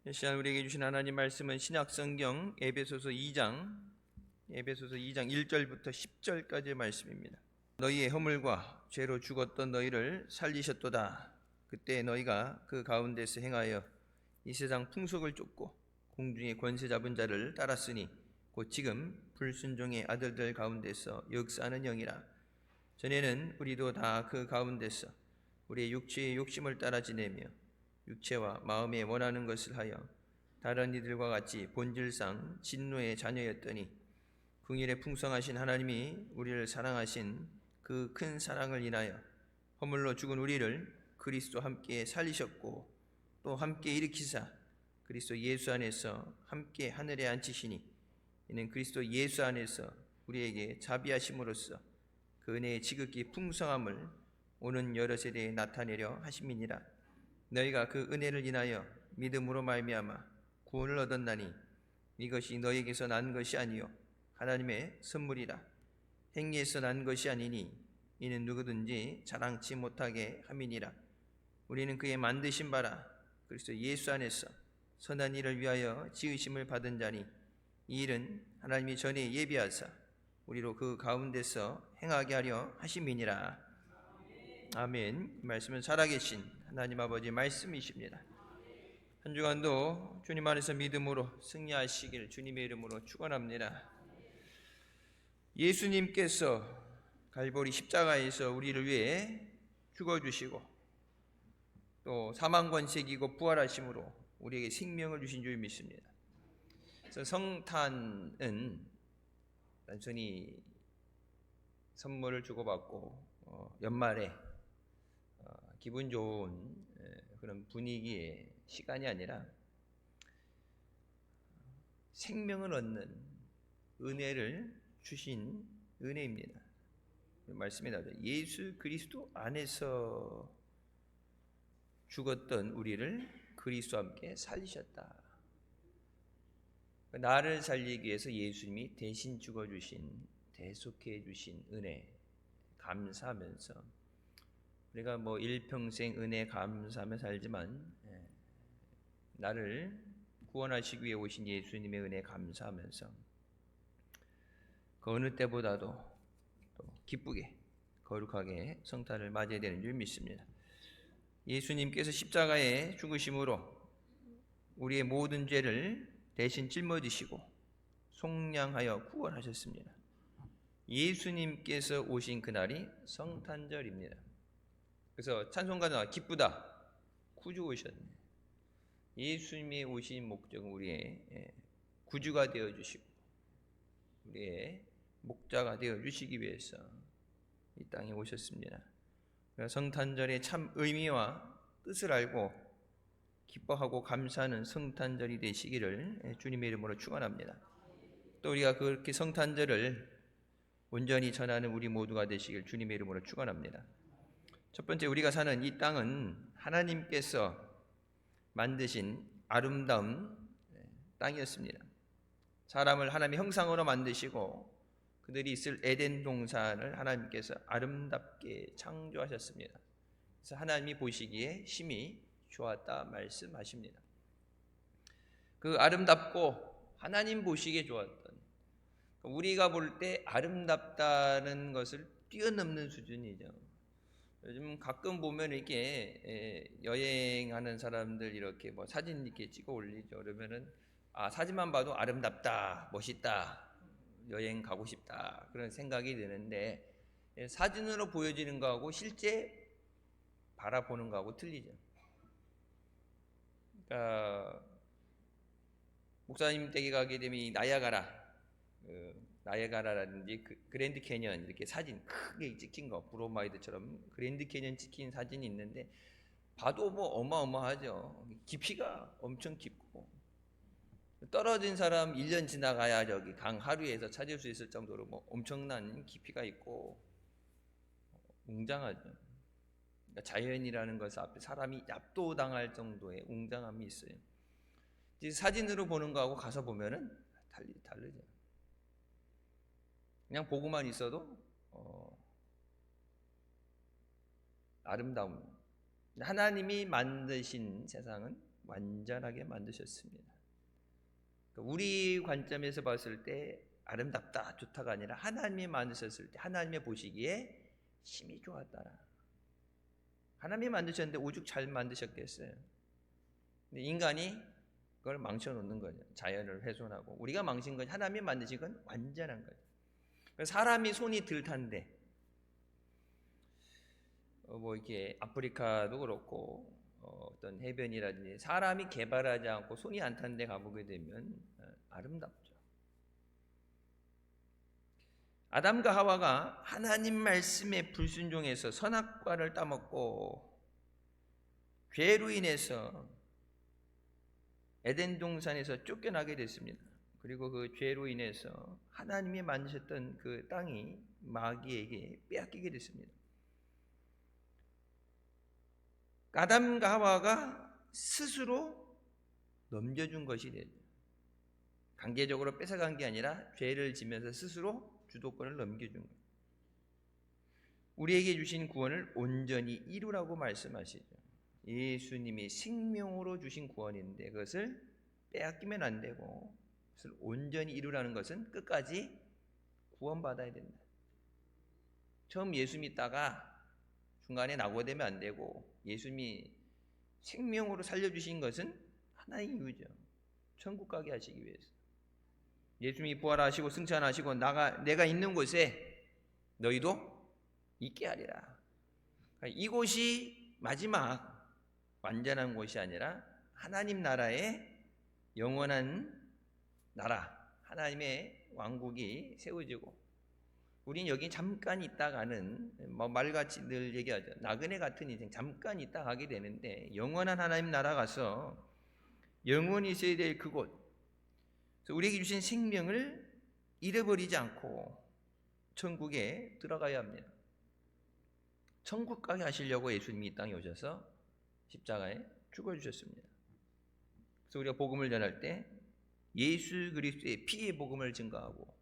이 시간 우리에게 주신 하나님 말씀은 신약성경 에베소서 2장 1절부터 10절까지의 말씀입니다. 너희의 허물과 죄로 죽었던 너희를 살리셨도다. 그때 너희가 그 가운데서 행하여 이 세상 풍속을 쫓고 공중의 권세 잡은 자를 따랐으니 곧 지금 불순종의 아들들 가운데서 역사하는 영이라. 전에는 우리도 다 그 가운데서 우리의 육체의 욕심을 따라 지내며 육체와 마음에 원하는 것을 하여 다른 이들과 같이 본질상 진노의 자녀였더니 긍휼에 풍성하신 하나님이 우리를 사랑하신 그 큰 사랑을 인하여 허물로 죽은 우리를 그리스도 함께 살리셨고 또 함께 일으키사 그리스도 예수 안에서 함께 하늘에 앉히시니 이는 그리스도 예수 안에서 우리에게 자비하심으로써 그 은혜의 지극히 풍성함을 오는 여러 세대에 나타내려 하심이니라. 너희가 그 은혜를 인하여 믿음으로 말미암아 구원을 얻었나니 이것이 너희에게서 난 것이 아니요 하나님의 선물이라. 행위에서 난 것이 아니니 이는 누구든지 자랑치 못하게 함이니라. 우리는 그의 만드신 바라 그리스도 예수 안에서 선한 일을 위하여 지으심을 받은 자니 이 일은 하나님이 전에 예비하사 우리로 그 가운데서 행하게 하려 하심이니라. 아멘. 이 말씀은 살아계신 하나님 아버지 말씀이십니다. 한 주간도 주님 안에서 믿음으로 승리하시길 주님의 이름으로 축원합니다. 예수님께서 갈보리 십자가에서 우리를 위해 죽어주시고 또 사망 권세 이기고 부활하심으로 우리에게 생명을 주신 줄 믿습니다. 그래서 성탄은 단순히 선물을 주고받고 연말에 기분 좋은 그런 분위기의 시간이 아니라 생명을 얻는 은혜를 주신 은혜입니다. 말씀이 나오죠. 예수 그리스도 안에서 죽었던 우리를 그리스도와 함께 살리셨다. 나를 살리기 위해서 예수님이 대신 죽어주신 대속해 주신 은혜 감사하면서 우리가 일평생 은혜 감사하며 살지만 나를 구원하시기 위해 오신 예수님의 은혜 감사하면서 그 어느 때보다도 또 기쁘게 거룩하게 성탄을 맞이해야 되는 줄 믿습니다. 예수님께서 십자가에 죽으심으로 우리의 모든 죄를 대신 짊어지시고 속량하여 구원하셨습니다. 예수님께서 오신 그날이 성탄절입니다. 그래서 찬송가가 기쁘다 구주 오셨네. 예수님이 오신 목적은 우리의 구주가 되어주시고 우리의 목자가 되어주시기 위해서 이 땅에 오셨습니다. 성탄절의 참 의미와 뜻을 알고 기뻐하고 감사하는 성탄절이 되시기를 주님의 이름으로 축원합니다. 또 우리가 그렇게 성탄절을 온전히 전하는 우리 모두가 되시길 주님의 이름으로 축원합니다. 첫 번째, 우리가 사는 이 땅은 하나님께서 만드신 아름다운 땅이었습니다. 사람을 하나님의 형상으로 만드시고 그들이 있을 에덴 동산을 하나님께서 아름답게 창조하셨습니다. 그래서 하나님이 보시기에 심히 좋았다 말씀하십니다. 그 아름답고 하나님 보시기에 좋았던, 우리가 볼 때 아름답다는 것을 뛰어넘는 수준이죠. 요즘 가끔 보면 이렇게 여행하는 사람들 이렇게 사진 이렇게 찍어 올리죠. 그러면은 사진만 봐도 아름답다, 멋있다, 여행 가고 싶다 그런 생각이 드는데 사진으로 보여지는 거하고 실제 바라보는 거하고 틀리죠. 그러니까 목사님 댁에 가게 되면 이 나야가라라든지 그랜드 캐년 이렇게 사진 크게 찍힌 거, 브로마이드처럼 그랜드 캐년 찍힌 사진이 있는데 봐도 어마어마하죠. 깊이가 엄청 깊고 떨어진 사람 1년 지나가야 저기 강 하류에서 찾을 수 있을 정도로 엄청난 깊이가 있고 웅장하죠. 그러니까 자연이라는 것 앞에 사람이 압도당할 정도의 웅장함이 있어요. 사진으로 보는 거하고 가서 보면은 다르죠. 그냥 보고만 있어도 아름다움. 하나님이 만드신 세상은 완전하게 만드셨습니다. 우리 관점에서 봤을 때 아름답다, 좋다가 아니라 하나님이 만드셨을 때 하나님의 보시기에 심히 좋았더라. 하나님이 만드셨는데 오죽 잘 만드셨겠어요. 근데 인간이 그걸 망쳐놓는 거죠. 자연을 훼손하고. 우리가 망친 건 하나님이 만드신 건 완전한 거죠. 사람이 손이 덜 탄데 이렇게 아프리카도 그렇고 어떤 해변이라든지 사람이 개발하지 않고 손이 안 탄 데 가보게 되면 아름답죠. 아담과 하와가 하나님 말씀에 불순종해서 선악과를 따먹고 죄로 인해서 에덴 동산에서 쫓겨나게 됐습니다. 그리고 그 죄로 인해서 하나님이 만드셨던 그 땅이 마귀에게 빼앗기게 됐습니다. 아담과 하와가 스스로 넘겨준 것이 되죠. 강제적으로 뺏어간 게 아니라 죄를 지면서 스스로 주도권을 넘겨준 거예요. 우리에게 주신 구원을 온전히 이루라고 말씀하시죠. 예수님이 생명으로 주신 구원인데 그것을 빼앗기면 안 되고 그것을 온전히 이루라는 것은 끝까지 구원받아야 된다. 처음 예수 믿다가 중간에 낙오되면 안 되고 예수님이 생명으로 살려주신 것은 하나의 이유죠. 천국 가게 하시기 위해서. 예수님이 부활하시고 승천하시고 내가 있는 곳에 너희도 있게 하리라. 이곳이 마지막 완전한 곳이 아니라 하나님 나라의 영원한 나라, 하나님의 왕국이 세워지고 우린 여기 잠깐 있다가는 말같이 늘 얘기하죠. 나그네 같은 인생 잠깐 있다 가게 되는데 영원한 하나님 나라 가서 영원히 있어야 될 그곳, 우리에게 주신 생명을 잃어버리지 않고 천국에 들어가야 합니다. 천국 가게 하시려고 예수님이 이 땅에 오셔서 십자가에 죽어주셨습니다. 그래서 우리가 복음을 전할 때 예수 그리스도의 피의 복음을 증거하고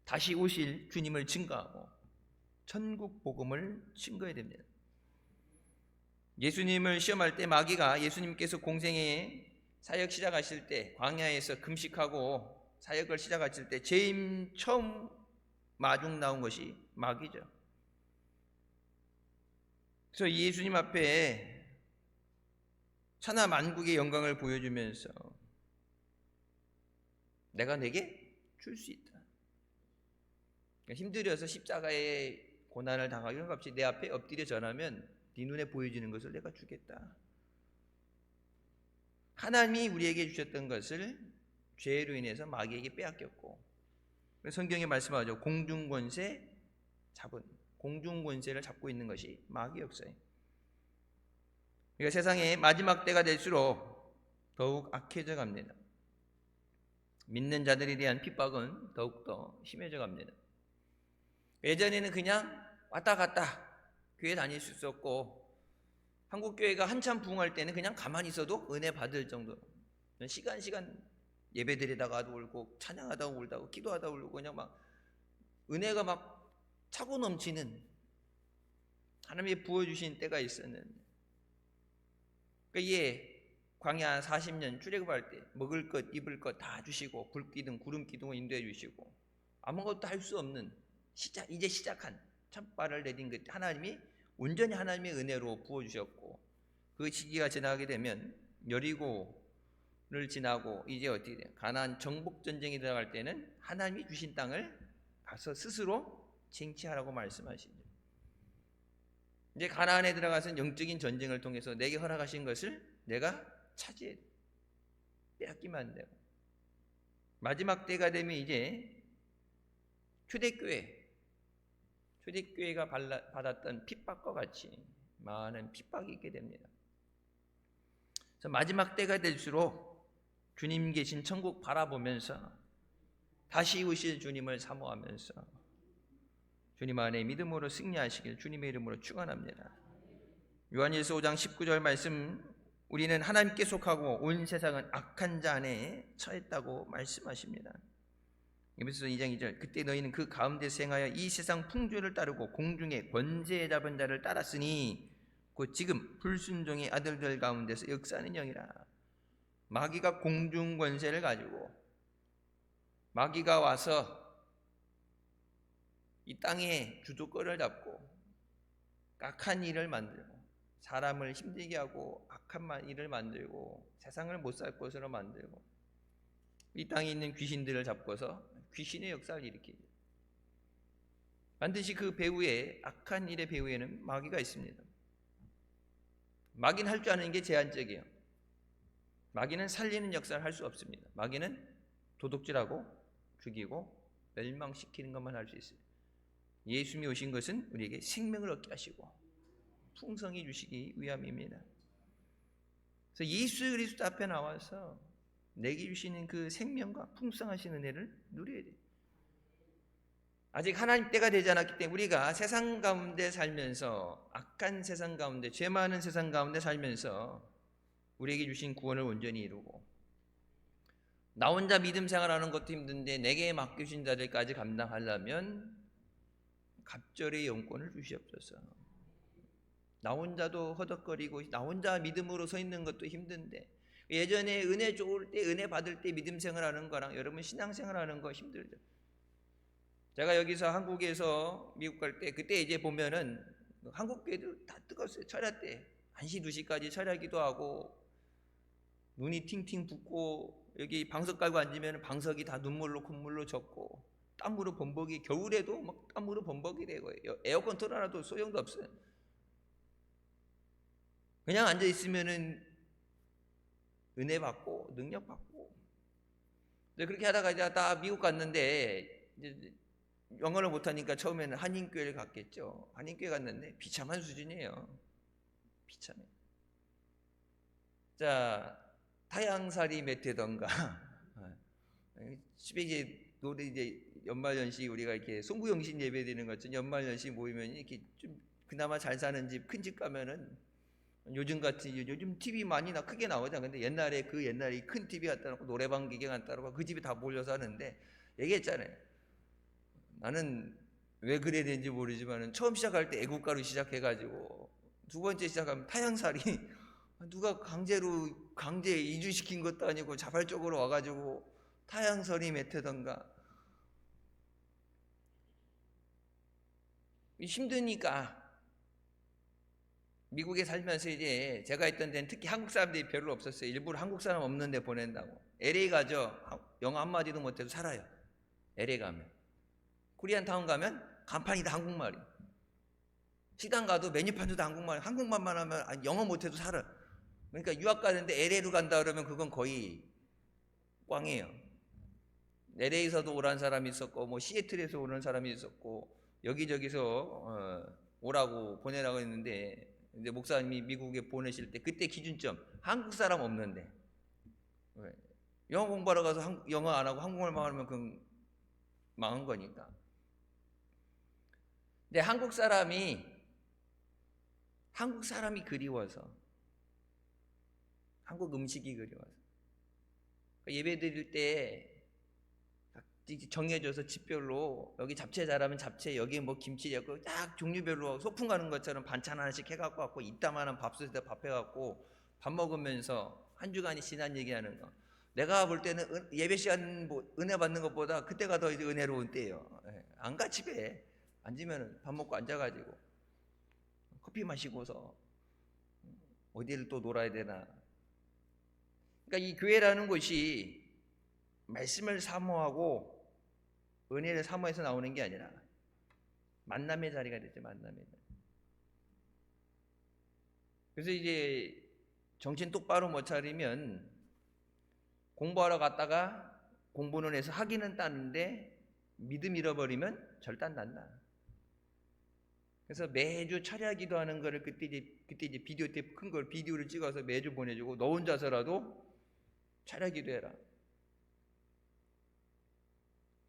다시 오실 주님을 증거하고 천국 복음을 증거해야 됩니다. 예수님을 시험할 때 마귀가 예수님께서 공생에 사역 시작하실 때 광야에서 금식하고 사역을 시작하실 때 제일 처음 마중 나온 것이 마귀죠. 그래서 예수님 앞에 천하 만국의 영광을 보여주면서 내가 내게 줄 수 있다. 힘들어서 십자가의 고난을 당하고 이런 것 없이 내 앞에 엎드려 전하면 네 눈에 보여지는 것을 내가 주겠다. 하나님이 우리에게 주셨던 것을 죄로 인해서 마귀에게 빼앗겼고 성경에 말씀하죠. 공중권세 잡은 공중권세를 잡고 있는 것이 마귀 역사예요. 그러니까 세상의 마지막 때가 될수록 더욱 악해져 갑니다. 믿는 자들에 대한 핍박은 더욱더 심해져 갑니다. 예전에는 그냥 왔다 갔다 교회 다닐 수 있었고 한국교회가 한참 부흥할 때는 그냥 가만히 있어도 은혜 받을 정도, 시간 예배드리다가도 울고 찬양하다가 울다가 기도하다가 울고 그냥 막 은혜가 막 차고 넘치는 하나님이 부어주신 때가 있었는데 그러니까 광야 40년 출애굽할 때 먹을 것 입을 것 다 주시고 불기둥 구름기둥을 인도해 주시고 아무것도 할 수 없는 이제 시작한 첫발을 내딘 그 하나님이 온전히 하나님의 은혜로 부어주셨고 그 시기가 지나게 되면 여리고를 지나고 이제 어떻게 돼요? 가나안 정복 전쟁에 들어갈 때는 하나님이 주신 땅을 가서 스스로 쟁취하라고 말씀하시죠. 이제 가나안에 들어가서 영적인 전쟁을 통해서 내게 허락하신 것을 내가 차지해 빼앗기면 안 되고 마지막 때가 되면 이제 초대교회가 받았던 핍박과 같이 많은 핍박이 있게 됩니다. 그래서 마지막 때가 될수록 주님 계신 천국 바라보면서 다시 오실 주님을 사모하면서 주님 안에 믿음으로 승리하시길 주님의 이름으로 축원합니다. 요한일서 5장 19절 말씀, 우리는 하나님께 속하고 온 세상은 악한 자 안에 처했다고 말씀하십니다. 에베소서 2장 2절, 그때 너희는 그 가운데서 행하여 이 세상 풍조를 따르고 공중의 권세 잡은 자를 따랐으니 곧 지금 불순종의 아들들 가운데서 역사하는 영이라. 마귀가 공중 권세를 가지고 마귀가 와서 이 땅에 주도권을 잡고 악한 일을 만들고 사람을 힘들게 하고 악한 일을 만들고 세상을 못 살 것으로 만들고 이 땅에 있는 귀신들을 잡고서 귀신의 역사를 일으키죠. 반드시 그 배후에, 악한 일의 배후에는 마귀가 있습니다. 마귀는 할 줄 아는 게 제한적이에요. 마귀는 살리는 역사를 할 수 없습니다. 마귀는 도둑질하고 죽이고 멸망시키는 것만 할 수 있어요. 예수님이 오신 것은 우리에게 생명을 얻게 하시고 풍성히 주시기 위함입니다. 그래서 예수 그리스도 앞에 나와서 내게 주시는 그 생명과 풍성하신 은혜를 누려야 돼요. 아직 하나님 때가 되지 않았기 때문에 우리가 세상 가운데 살면서, 악한 세상 가운데, 죄 많은 세상 가운데 살면서 우리에게 주신 구원을 온전히 이루고 나 혼자 믿음 생활하는 것도 힘든데 내게 맡겨주신 자들까지 감당하려면 갑절의 영권을 주시옵소서. 나 혼자도 허덕거리고 나 혼자 믿음으로 서 있는 것도 힘든데, 예전에 은혜 좋을 때, 은혜 받을 때 믿음 생활하는 거랑 여러분 신앙 생활하는 거 힘들죠. 제가 여기서 한국에서 미국 갈 때, 그때 이제 보면은 한국 교회도 다 뜨거웠어요. 철야 때 1시 2시까지 철야기도 하고 눈이 팅팅 붓고 여기 방석 깔고 앉으면 방석이 다 눈물로 콧물로 젖고 땀으로 범벅이, 겨울에도 막 땀으로 범벅이 되고 에어컨 틀어놔도 소용도 없어요. 그냥 앉아 있으면은 은혜 받고 능력 받고. 근데 그렇게 하다가 이제 다 미국 갔는데 이제 영어를 못하니까 처음에는 한인교회를 갔겠죠. 한인교회 갔는데 비참한 수준이에요. 비참해. 자, 타향살이 몇 회던가. 집에 이제 노래 이제 연말연시 우리가 이렇게 송구영신 예배 드리는 것처럼 연말연시 모이면 이렇게 좀 그나마 잘 사는 집, 큰 집 가면은 요즘 같이 요즘 TV 많이 크게 나오잖아. 근데 옛날에 큰 TV 갖다 놓고 노래방 기계 갖다 놓고 그 집에 다 몰려서 하는데, 얘기했잖아요. 나는 왜 그래야 되는지 모르지만 처음 시작할 때 애국가로 시작해가지고 두 번째 시작하면 타향살이 누가 강제 이주시킨 것도 아니고 자발적으로 와가지고 타향살이 맺히던가. 힘드니까 미국에 살면서 이제 제가 있던 데는 특히 한국 사람들이 별로 없었어요. 일부러 한국 사람 없는 데 보낸다고. LA 가죠. 영어 한마디도 못해도 살아요. LA 가면. 코리안타운 가면 간판이 다 한국말이에요. 식당 가도 메뉴판도 다 한국말. 한국말만 하면 영어 못해도 살아. 그러니까 유학 가는데 LA로 간다 그러면 그건 거의 꽝이에요. LA에서도 오라는 사람이 있었고, 뭐 시애틀에서 오는 사람이 있었고, 여기저기서 오라고 보내라고 했는데, 이제 목사님이 미국에 보내실 때 그때 기준점 한국 사람 없는데, 영어 공부하러 가서 영어 안 하고 한국말만 하면 그건 망한 거니까. 근데 한국 사람이 그리워서, 한국 음식이 그리워서 예배 드릴 때 정해져서 집별로 여기 잡채 잘하면 잡채, 여기 뭐 김치 잡고 딱 종류별로 소풍 가는 것처럼 반찬 하나씩 해갖고 왔고, 이따만한 밥솥에다 밥 해갖고 밥 먹으면서 한 주간이 지난 얘기하는 거. 내가 볼 때는 예배 시간 뭐 은혜 받는 것보다 그때가 더 은혜로운 때예요. 안 가 집에 앉으면 밥 먹고 앉아가지고 커피 마시고서 어디를 또 놀아야 되나. 그러니까 이 교회라는 곳이 말씀을 사모하고 은혜를 사모해서 나오는 게 아니라 만남의 자리가 되죠. 만남의 자리. 그래서 이제 정신 똑바로 못 차리면 공부하러 갔다가 공부는 해서 학위는 따는데 믿음 잃어버리면 절단 난다. 그래서 매주 철야 기도하는 거를 그때 이제 비디오 테이프 큰 걸 비디오를 찍어서 매주 보내주고, 너 혼자서라도 철야 기도해라.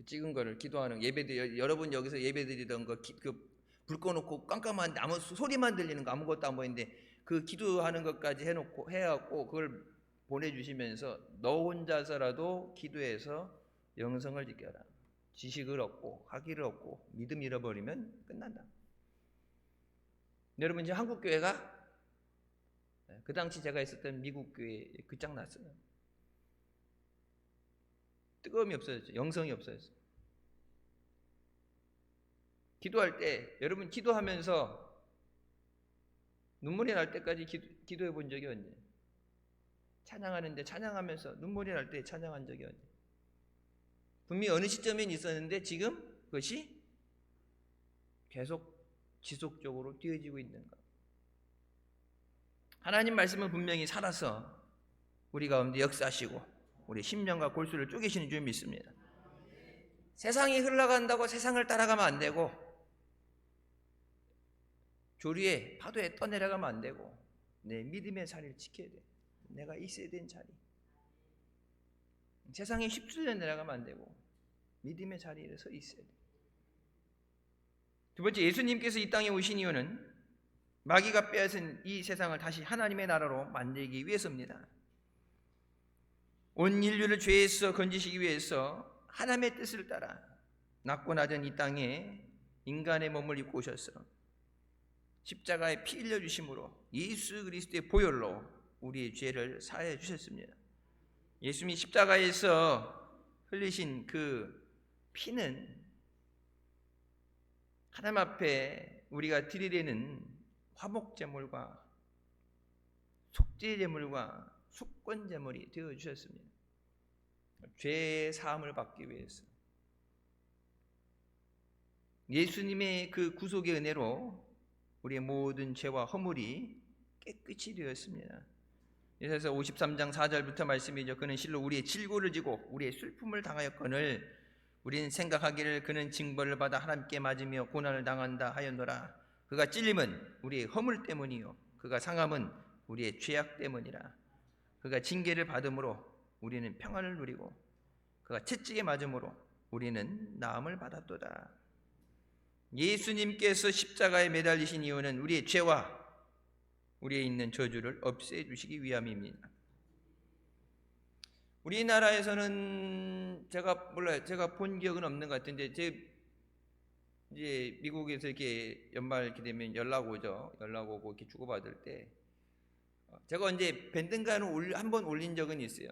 찍은 거를 기도하는 예배드, 여러분 여기서 예배드리던 거 불 꺼놓고 깜깜한데 아무 소리만 들리는 거, 아무것도 안 보이는데 그 기도하는 것까지 해갖고 그걸 보내주시면서 너 혼자서라도 기도해서 영성을 지켜라. 지식을 얻고 학위를 얻고 믿음 잃어버리면 끝난다. 여러분, 이제 한국 교회가 그 당시 제가 있었던 미국 교회 끝장났어요. 뜨거움이 없어졌죠. 영성이 없어졌어요. 기도할 때 여러분 기도하면서 눈물이 날 때까지 기도해 본 적이 언제? 찬양하는데 찬양하면서 눈물이 날 때 찬양한 적이 언제? 분명히 어느 시점엔 있었는데 지금 그것이 계속 지속적으로 뛰어지고 있는가? 하나님 말씀은 분명히 살아서 우리 가운데 역사하시고 우리 심령과 골수를 쪼개시는 줄 믿습니다. 세상이 흘러간다고 세상을 따라가면 안 되고 조류에 파도에 떠내려가면 안 되고 내 믿음의 자리를 지켜야 돼. 내가 있어야 되는 자리. 세상에 휩쓸려 내려가면 안 되고 믿음의 자리에 서 있어야 돼. 두 번째, 예수님께서 이 땅에 오신 이유는 마귀가 빼앗은 이 세상을 다시 하나님의 나라로 만들기 위해서입니다. 온 인류를 죄에서 건지시기 위해서 하나님의 뜻을 따라 낮고 낮은 이 땅에 인간의 몸을 입고 오셔서 십자가에 피 흘려 주심으로 예수 그리스도의 보혈로 우리의 죄를 사하여 주셨습니다. 예수님이 십자가에서 흘리신 그 피는 하나님 앞에 우리가 드리려는 화목제물과 속죄제물과 속건제물이 되어주셨습니다. 죄의 사함을 받기 위해서 예수님의 그 구속의 은혜로 우리의 모든 죄와 허물이 깨끗이 되었습니다. 예사야 53장 4절부터 말씀이죠. 그는 실로 우리의 질고를 지고 우리의 슬픔을 당하였거늘 우리는 생각하기를 그는 징벌을 받아 하나님께 맞으며 고난을 당한다 하였노라. 그가 찔림은 우리의 허물 때문이요 그가 상함은 우리의 죄악 때문이라. 그가 징계를 받음으로 우리는 평안을 누리고 그가 채찍에 맞음으로 우리는 나음을 받았도다. 예수님께서 십자가에 매달리신 이유는 우리의 죄와 우리에 있는 저주를 없애주시기 위함입니다. 우리나라에서는 제가 본 기억은 없는 것 같은데 이제 미국에서 이렇게 연말 이렇게 되면 연락 오죠. 연락 오고 이렇게 주고받을 때 제가 언제 밴드가는 한번 올린 적은 있어요.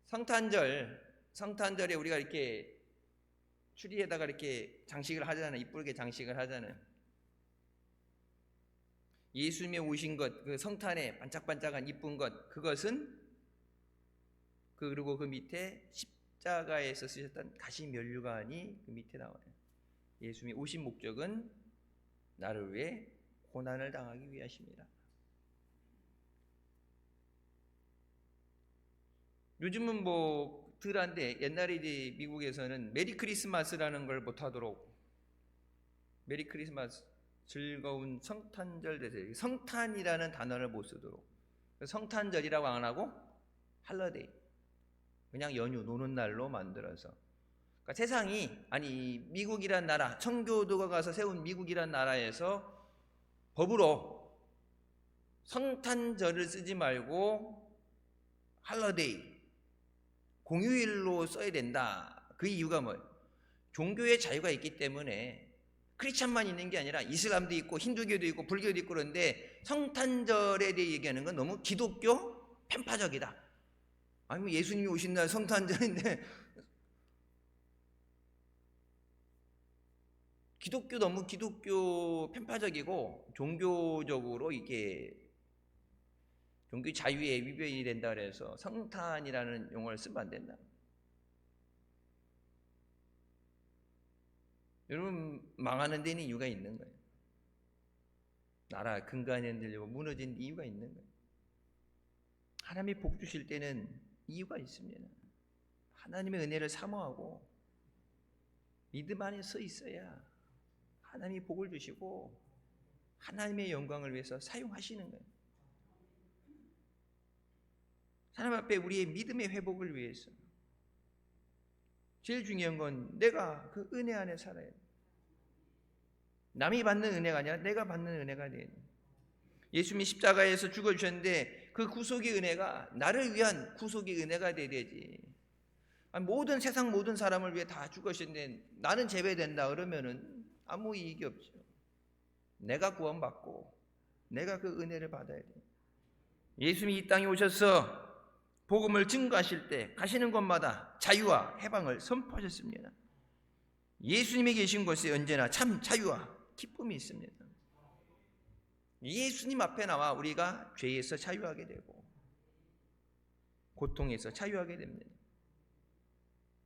성탄절에 우리가 이렇게 추리에다가 이렇게 장식을 하잖아요. 이쁘게 장식을 하잖아요. 예수님이 오신 것, 그 성탄에 반짝반짝한 이쁜 것, 그것은 그리고 그 밑에 십자가에서 쓰셨던 가시 면류관이 그 밑에 나와요. 예수님이 오신 목적은 나를 위해 고난을 당하기 위하십니다. 요즘은 뭐 덜한데 옛날에 이제 미국에서는 메리 크리스마스라는 걸 못하도록 메리 크리스마스 즐거운 성탄절 되세요. 성탄이라는 단어를 못 쓰도록 성탄절이라고 안 하고 할러데이 그냥 연휴 노는 날로 만들어서 그러니까 세상이 미국이란 나라 청교도가 가서 세운 미국이란 나라에서 법으로 성탄절을 쓰지 말고 할러데이 공휴일로 써야 된다. 그 이유가 뭐예요? 종교의 자유가 있기 때문에 크리스찬만 있는 게 아니라 이슬람도 있고 힌두교도 있고 불교도 있고 그런데 성탄절에 대해 얘기하는 건 너무 기독교 편파적이다. 아니 예수님이 오신 날 성탄절인데 너무 기독교 편파적이고 종교적으로 이게 종교 자유에 위배이 된다 그래서 성탄이라는 용어를 쓰면 안 된다. 여러분 망하는 데는 이유가 있는 거예요. 나라 근간이 흔들리고 무너진 이유가 있는 거예요. 하나님이 복 주실 때는 이유가 있습니다. 하나님의 은혜를 사모하고 믿음 안에 서 있어야 하나님이 복을 주시고 하나님의 영광을 위해서 사용하시는 거예요. 하나님 앞에 우리의 믿음의 회복을 위해서 제일 중요한 건 내가 그 은혜 안에 살아야 돼. 남이 받는 은혜가 아니라 내가 받는 은혜가 돼야 돼. 예수님이 십자가에서 죽어주셨는데 그 구속의 은혜가 나를 위한 구속의 은혜가 돼야 되지. 모든 세상 모든 사람을 위해 다 죽으셨는데 나는 제외된다 그러면은 아무 이익이 없죠. 내가 구원받고 내가 그 은혜를 받아야 돼. 예수님이 이 땅에 오셔서 복음을 증거하실 때 가시는 곳마다 자유와 해방을 선포하셨습니다. 예수님이 계신 곳에 언제나 참 자유와 기쁨이 있습니다. 예수님 앞에 나와 우리가 죄에서 자유하게 되고 고통에서 자유하게 됩니다.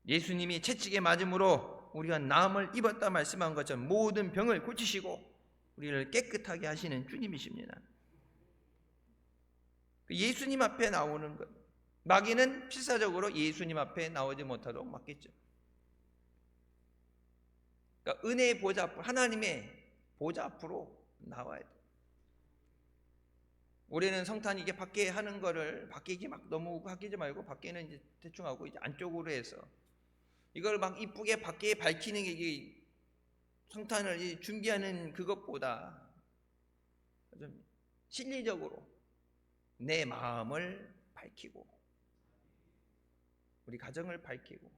예수님이 채찍에 맞음으로 우리가 나음을 입었다 말씀한 것처럼 모든 병을 고치시고 우리를 깨끗하게 하시는 주님이십니다. 예수님 앞에 나오는 것, 마귀는 필사적으로 예수님 앞에 나오지 못하도록 막겠죠. 그러니까 은혜의 보좌 앞으로, 하나님의 보좌 앞으로 나와야 돼요. 우리는 성탄 이게 밖에 하는 거를 밖에 이게 막 너무 하기지 말고 밖에는 이제 대충 하고 이제 안쪽으로 해서 이걸 막 이쁘게 밖에 밝히는 게 이게 성탄을 준비하는 그것보다 좀 실리적으로 내 마음을 밝히고 우리 가정을 밝히고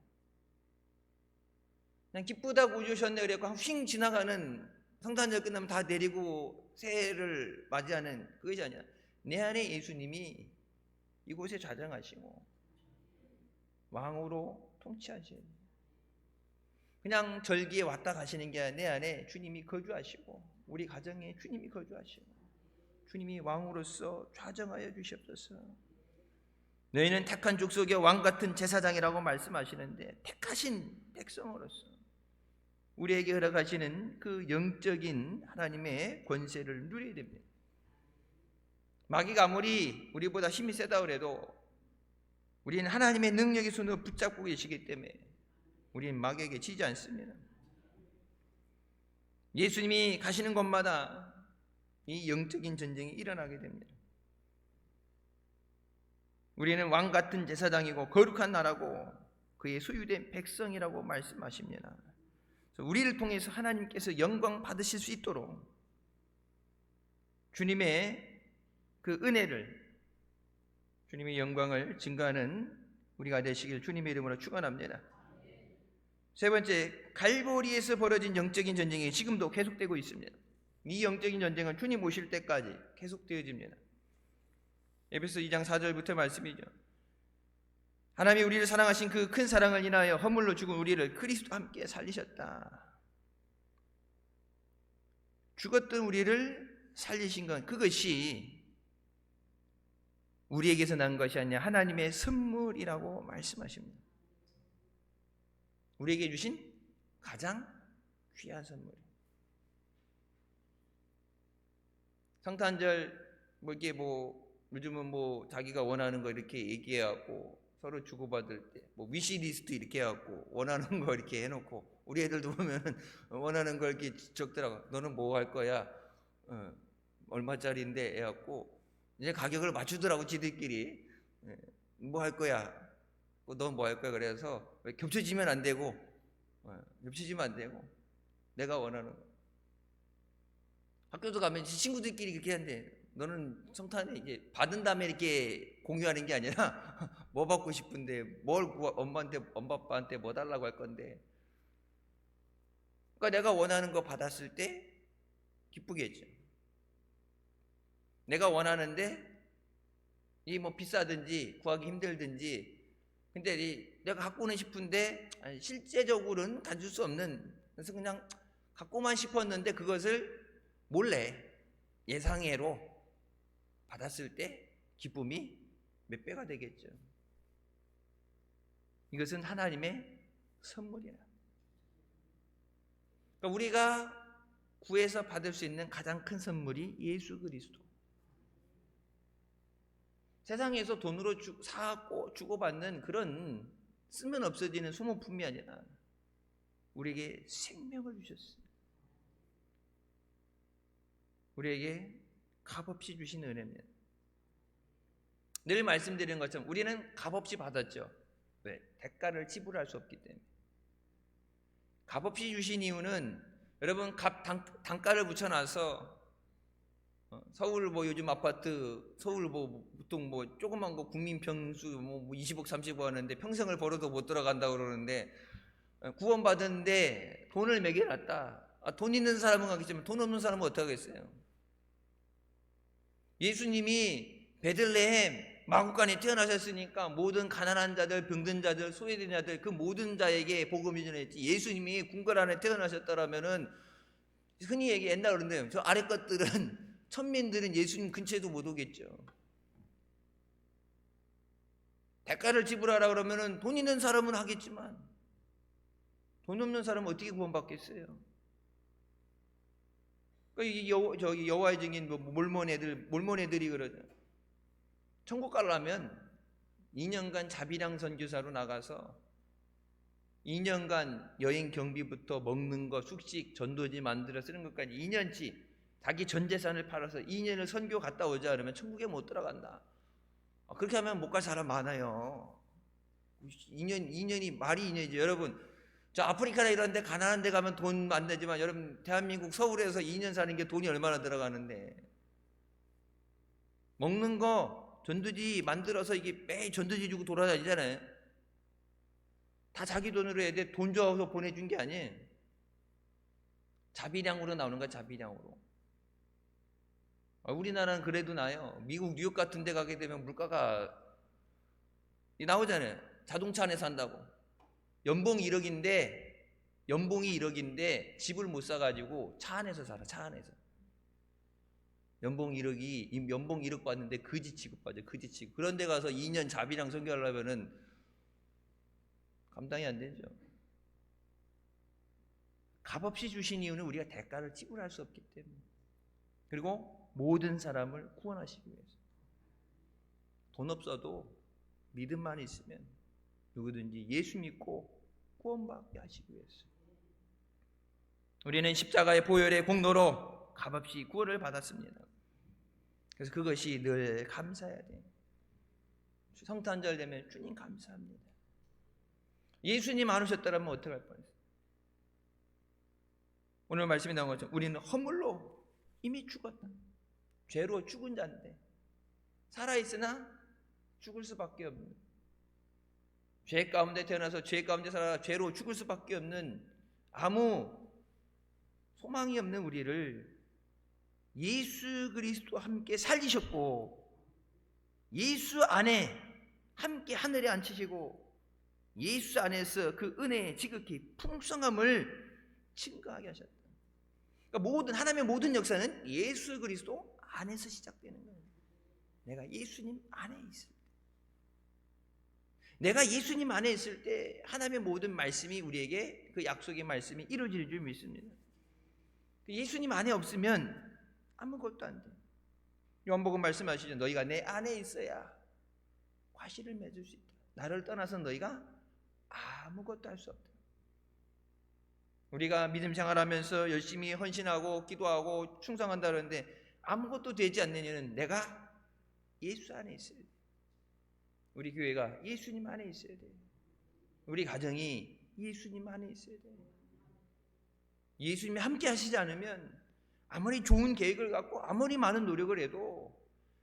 그냥 기쁘다고 우주셨네 그래고 휙 지나가는 성탄절 끝나면 다 내리고 새해를 맞이하는 그것이 아니야. 내 안에 예수님이 이곳에 좌정하시고 왕으로 통치하시는 그냥 절기에 왔다 가시는 게 아니라 내 안에 주님이 거주하시고 우리 가정에 주님이 거주하시고 주님이 왕으로서 좌정하여 주시옵소서. 너희는 택한 족속의 왕같은 제사장이라고 말씀하시는데 택하신 백성으로서 우리에게 허락하시는 그 영적인 하나님의 권세를 누려야 됩니다. 마귀가 아무리 우리보다 힘이 세다 그래도 우리는 하나님의 능력의 손으로 붙잡고 계시기 때문에 우리는 마귀에게 지지 않습니다. 예수님이 가시는 곳마다 이 영적인 전쟁이 일어나게 됩니다. 우리는 왕같은 제사장이고 거룩한 나라고 그의 소유된 백성이라고 말씀하십니다. 우리를 통해서 하나님께서 영광 받으실 수 있도록 주님의 그 은혜를 주님의 영광을 증거하는 우리가 되시길 주님의 이름으로 축원합니다. 세 번째, 갈보리에서 벌어진 영적인 전쟁이 지금도 계속되고 있습니다. 이 영적인 전쟁은 주님 오실 때까지 계속되어집니다. 에베소 2장 4절부터 말씀이죠. 하나님이 우리를 사랑하신 그 큰 사랑을 인하여 허물로 죽은 우리를 그리스도와 함께 살리셨다. 죽었던 우리를 살리신 건 그것이 우리에게서 난 것이 아니라 하나님의 선물이라고 말씀하십니다. 우리에게 주신 가장 귀한 선물. 성탄절 이게 요즘은 자기가 원하는 거 이렇게 얘기해갖고 서로 주고받을 때 위시리스트 이렇게 해갖고 원하는 거 이렇게 해놓고 우리 애들도 보면은 원하는 걸 이렇게 적더라고. 너는 뭐 할 거야? 얼마짜리인데 해갖고 이제 가격을 맞추더라고 지들끼리. 뭐 할 거야? 너 뭐 할 거야? 그래서 겹쳐지면 안 되고 내가 원하는 거. 학교도 가면 친구들끼리 그렇게 하는데 너는 성탄에 이게 받은 다음에 이렇게 공유하는 게 아니라 뭐 받고 싶은데 엄마 아빠한테 뭐 달라고 할 건데. 그러니까 내가 원하는 거 받았을 때 기쁘겠죠. 내가 원하는데 이 비싸든지 구하기 힘들든지 근데 내가 갖고는 싶은데 실제적으로는 가질 수 없는 그래서 그냥 갖고만 싶었는데 그것을 몰래 예상외로 받았을 때 기쁨이 몇 배가 되겠죠. 이것은 하나님의 선물이라. 그러니까 우리가 구해서 받을 수 있는 가장 큰 선물이 예수 그리스도. 세상에서 돈으로 사고 주고받는 그런 쓰면 없어지는 소모품이 아니라 우리에게 생명을 주셨어요. 우리에게 값없이 주신 은혜입니다. 늘 말씀드리는 것처럼 우리는 값없이 받았죠. 왜? 대가를 지불할 수 없기 때문에. 값없이 주신 이유는 여러분 단가를 붙여놔서 서울 요즘 아파트 서울 보통 조그만 거 국민평수 20억 30억 하는데 평생을 벌어도 못 들어간다고 그러는데 구원받았는데 돈을 매겨놨다. 돈 있는 사람은 가겠지만 돈 없는 사람은 어떻게 하겠어요? 예수님이 베들레헴 마국간에 태어나셨으니까 모든 가난한 자들, 병든 자들, 소외된 자들 그 모든 자에게 복음을 전했지. 예수님이 궁궐 안에 태어나셨더라면은 흔히 얘기 옛날 그런데요. 저 아래 것들은 천민들은 예수님 근처에도 못 오겠죠. 대가를 지불하라 그러면은 돈 있는 사람은 하겠지만 돈 없는 사람은 어떻게 구원받겠어요? 그러니까 저기 여호와의 증인 몰몬애들이 그러죠. 천국 가려면 2년간 자비랑 선교사로 나가서 2년간 여행 경비부터 먹는 거, 숙식, 전도지 만들어 쓰는 것까지 2년치 자기 전 재산을 팔아서 2년을 선교 갔다 오자 그러면 천국에 못 들어간다. 그렇게 하면 못 갈 사람 많아요. 2년이 말이 2년이죠. 여러분, 저 아프리카나 이런 데 가난한 데 가면 돈 안 되지만 여러분 대한민국 서울에서 2년 사는 게 돈이 얼마나 들어가는데, 먹는 거 전도지 만들어서 이게 매일 전도지 주고 돌아다니잖아요. 다 자기 돈으로 해야 돼. 돈 줘서 보내준 게 아니에요. 자비량으로 나오는 거야. 자비량으로. 우리나라는 그래도 나요. 미국 뉴욕 같은 데 가게 되면 물가가 나오잖아요. 자동차 안에 산다고. 연봉이 1억인데 집을 못 사가지고 차 안에서 살아. 차 안에서. 연봉 1억 받는데 거지 취급받아. 거지 취급. 그런 데 가서 2년 자비랑 선교하려면은 감당이 안 되죠. 값없이 주신 이유는 우리가 대가를 지불할 수 없기 때문에. 그리고 모든 사람을 구원하시기 위해서. 돈 없어도 믿음만 있으면 누구든지 예수 믿고 구원받게 하시기 위해서. 우리는 십자가의 보혈의 공로로 값없이 구원을 받았습니다. 그래서 그것이 늘 감사해야 돼요. 성탄절 되면 주님 감사합니다. 예수님 안 오셨더라면 어떻게 할 뻔했어요? 오늘 말씀에 나온 것처럼 우리는 허물로 이미 죽었다. 죄로 죽은 자인데 살아있으나 죽을 수밖에 없는, 죄 가운데 태어나서 죄 가운데 살아 죄로 죽을 수밖에 없는, 아무 소망이 없는 우리를 예수 그리스도와 함께 살리셨고, 예수 안에 함께 하늘에 앉히시고, 예수 안에서 그 은혜의 지극히 풍성함을 증거하게 하셨다. 그러니까 하나님의 모든 역사는 예수 그리스도 안에서 시작되는 거예요. 내가 예수님 안에 있을 때, 내가 예수님 안에 있을 때 하나님의 모든 말씀이 우리에게, 그 약속의 말씀이 이루어질 줄 믿습니다. 예수님 안에 없으면 아무것도 안 돼. 요한복음 말씀하시죠. 너희가 내 안에 있어야 과실을 맺을 수 있다. 나를 떠나서 너희가 아무것도 할 수 없다. 우리가 믿음 생활하면서 열심히 헌신하고 기도하고 충성한다는데 아무것도 되지 않는 이유는 내가 예수 안에 있어야 돼. 우리 교회가 예수님 안에 있어야 돼. 우리 가정이 예수님 안에 있어야 돼. 예수님이 함께 하시지 않으면 아무리 좋은 계획을 갖고 아무리 많은 노력을 해도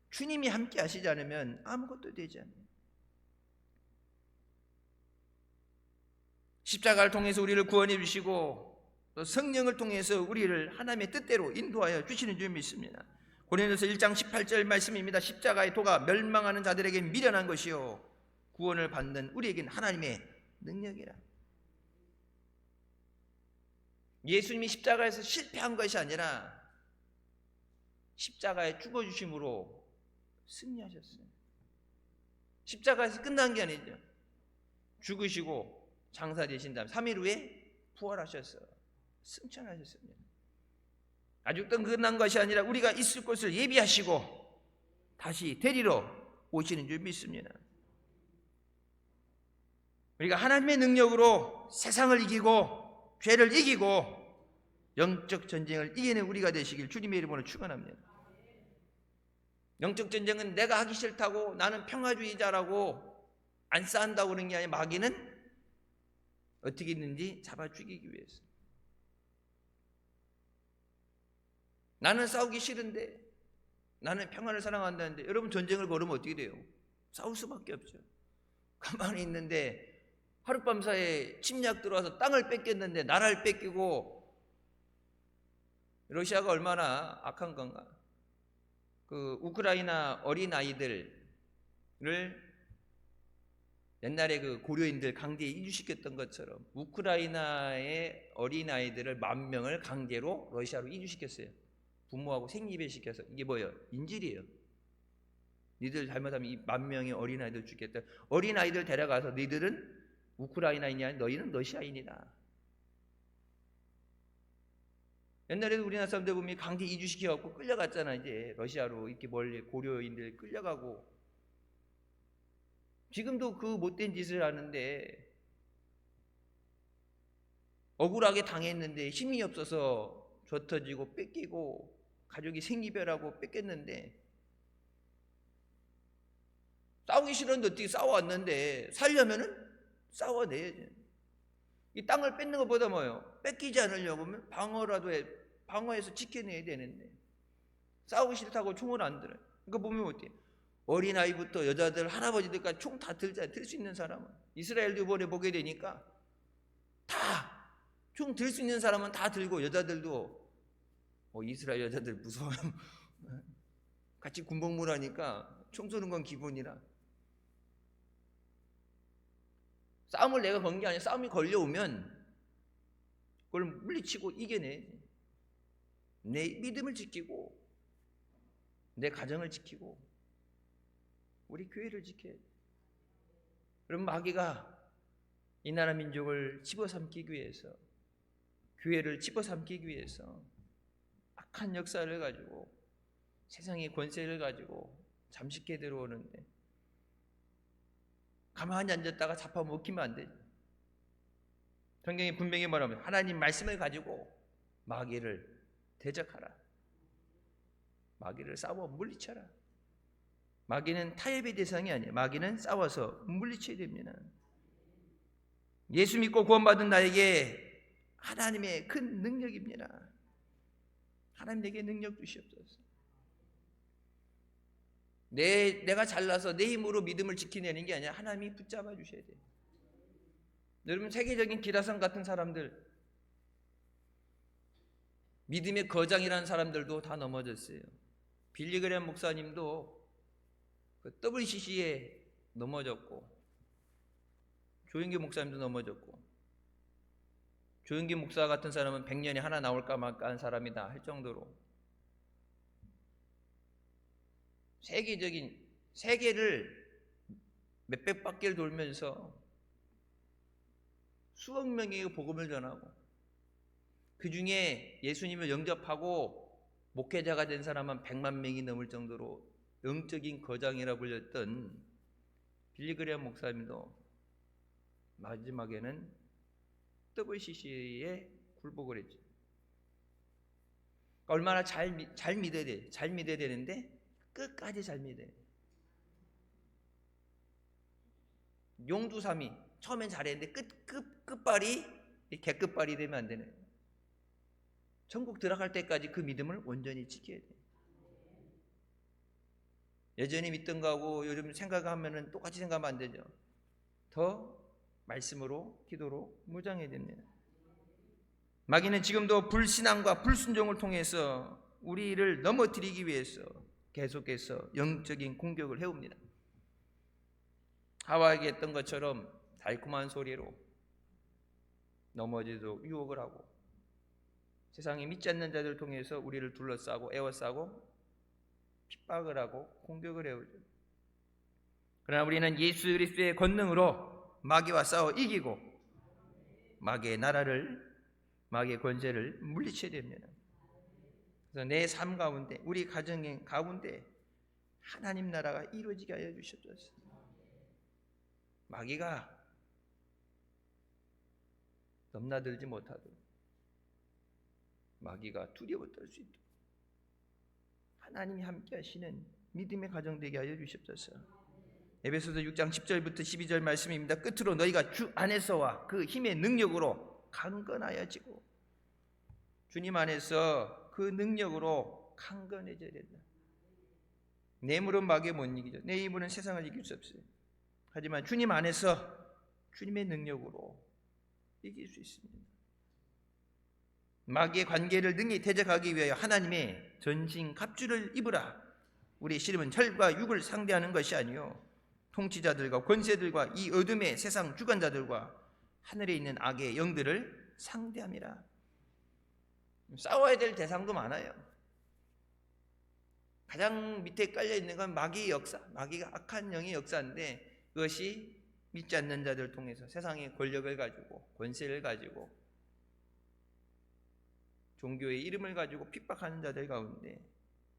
주님이 함께 하시지 않으면 아무것도 되지 않아요. 십자가를 통해서 우리를 구원해 주시고 또 성령을 통해서 우리를 하나님의 뜻대로 인도하여 주시는 줄 믿습니다. 고린도서 1장 18절 말씀입니다. 십자가의 도가 멸망하는 자들에게 미련한 것이요 구원을 받는 우리에게는 하나님의 능력이라. 예수님이 십자가에서 실패한 것이 아니라 십자가에 죽어주심으로 승리하셨어요. 십자가에서 끝난 게 아니죠. 죽으시고 장사되신 다음 3일 후에 부활하셨어요. 승천하셨습니다. 아직도 끝난 것이 아니라 우리가 있을 곳을 예비하시고 다시 데리러 오시는 줄 믿습니다. 우리가 하나님의 능력으로 세상을 이기고 죄를 이기고 영적 전쟁을 이기는 우리가 되시길 주님의 이름으로 축원합니다. 영적 전쟁은 내가 하기 싫다고 나는 평화주의자라고 안 싸운다고 그러는 게 아니라 마귀는 어떻게 있는지 잡아 죽이기 위해서. 나는 싸우기 싫은데, 나는 평화를 사랑한다는데, 여러분 전쟁을 걸으면 어떻게 돼요? 싸울 수밖에 없죠. 가만히 있는데 하룻밤 사이에 침략 들어와서 땅을 뺏겼는데, 나라를 뺏기고, 러시아가 얼마나 악한 건가. 그 우크라이나 어린 아이들 옛날에 그 고려인들 강제에 이주시켰던 것처럼 우크라이나의 어린아이들을 10,000명을 강제로 러시아로 이주시켰어요. 부모하고 생리배시켜서. 이게 뭐예요? 인질이에요. 니들 잘못하면 이 10,000명의 어린아이들 죽겠다. 어린아이들 데려가서 니들은 우크라이나인이 너희는 러시아인이다. 옛날에도 우리나라 사람들 보면 강제 이주시켜갖고 끌려갔잖아. 이제 러시아로 이렇게 멀리 고려인들 끌려가고. 지금도 그 못된 짓을 하는데 억울하게 당했는데 힘이 없어서 젖터지고 뺏기고 가족이 생이별하고 뺏겼는데 싸우기 싫었는데 어떻게 싸워왔는데 살려면은 싸워내야지. 이 땅을 뺏는 것보다 뭐예요? 뺏기지 않으려고 하면 방어해서 지켜내야 되는데 싸우기 싫다고 총을 안 들어요. 그러니까 보면 어때요? 어린아이부터 여자들 할아버지들까지 총 다 들 수 있는 사람은 이스라엘도 이번에 보게 되니까 다 총 들 수 있는 사람은 다 들고 여자들도 이스라엘 여자들 무서워요. 같이 군복무를 하니까 총 쏘는 건 기본이라 싸움을 내가 건 게 아니라 싸움이 걸려오면 그걸 물리치고 이겨내. 내 믿음을 지키고 내 가정을 지키고 우리 교회를 지켜야 돼. 그럼 마귀가 이 나라 민족을 집어삼키기 위해서 교회를 집어삼키기 위해서 악한 역사를 가지고 세상의 권세를 가지고 잠식해 들어오는데 가만히 앉았다가 잡아먹히면 안 되죠. 성경이 분명히 말하면 하나님 말씀을 가지고 마귀를 대적하라. 마귀를 싸워 물리쳐라. 마귀는 타협의 대상이 아니에요. 마귀는 싸워서 물리쳐야 됩니다. 예수 믿고 구원받은 나에게 하나님의 큰 능력입니다. 하나님 내게 능력 주시옵소서. 내가 잘나서 내 힘으로 믿음을 지켜내는 게 아니라 하나님이 붙잡아 주셔야 돼요. 여러분 세계적인 기라성 같은 사람들, 믿음의 거장이라는 사람들도 다 넘어졌어요. 빌리 그레이엄 목사님도 그 WCC에 넘어졌고 조영기 목사님도 넘어졌고 조영기 목사 같은 사람은 100년에 하나 나올까 말까 하는 사람이다 할 정도로 세계를 몇백 바퀴를 돌면서 수억 명에게 복음을 전하고 그 중에 예수님을 영접하고 목회자가 된 사람은 100만 명이 넘을 정도로 영적인 거장이라 불렸던 빌리 그레이엄 목사님도 마지막에는 WCC에 굴복을 했죠. 얼마나 잘 믿어야 돼. 잘 믿어야 되는데 끝까지 잘 믿어야 돼. 용두삼이 처음엔 잘했는데 끝발이 개끝발이 되면 안 되네. 천국 들어갈 때까지 그 믿음을 온전히 지켜야 돼. 예전에 믿던 거하고 요즘 생각하면은 똑같이 생각하면 안 되죠. 더 말씀으로 기도로 무장해야 됩니다. 마귀는 지금도 불신앙과 불순종을 통해서 우리를 넘어뜨리기 위해서 계속해서 영적인 공격을 해옵니다. 하와에게 했던 것처럼 달콤한 소리로 넘어지도록 유혹을 하고 세상에 믿지 않는 자들을 통해서 우리를 둘러싸고 에워싸고 핍박을 하고 공격을 해오죠. 그러나 우리는 예수 그리스도의 권능으로 마귀와 싸워 이기고 마귀의 나라를 마귀의 권세를 물리쳐야 됩니다. 그래서 내 삶 가운데 우리 가정 가운데 하나님 나라가 이루어지게 하여 주시옵소서. 마귀가 넘나들지 못하도록 마귀가 두려워 떨 수 있도록 하나님이 함께 하시는 믿음의 가정 되게 하여 주시옵소서. 에베소서 6장 10절부터 12절 말씀입니다. 끝으로 너희가 주 안에서와 그 힘의 능력으로 강건하여지고 주님 안에서 그 능력으로 강건해져야 된다. 내 힘으로는 마귀에 못 이기죠. 내 힘으로는 세상을 이길 수 없어요. 하지만 주님 안에서 주님의 능력으로 이길 수 있습니다. 마귀의 관계를 능히 대적하기 위하여 하나님의 전신 갑주를 입으라. 우리의 씨름은 혈과 육을 상대하는 것이 아니요 통치자들과 권세들과 이 어둠의 세상 주관자들과 하늘에 있는 악의 영들을 상대함이라. 싸워야 될 대상도 많아요. 가장 밑에 깔려 있는 건 마귀의 역사, 마귀가 악한 영의 역사인데, 그것이 믿지 않는 자들을 통해서 세상의 권력을 가지고 권세를 가지고 종교의 이름을 가지고 핍박하는 자들 가운데,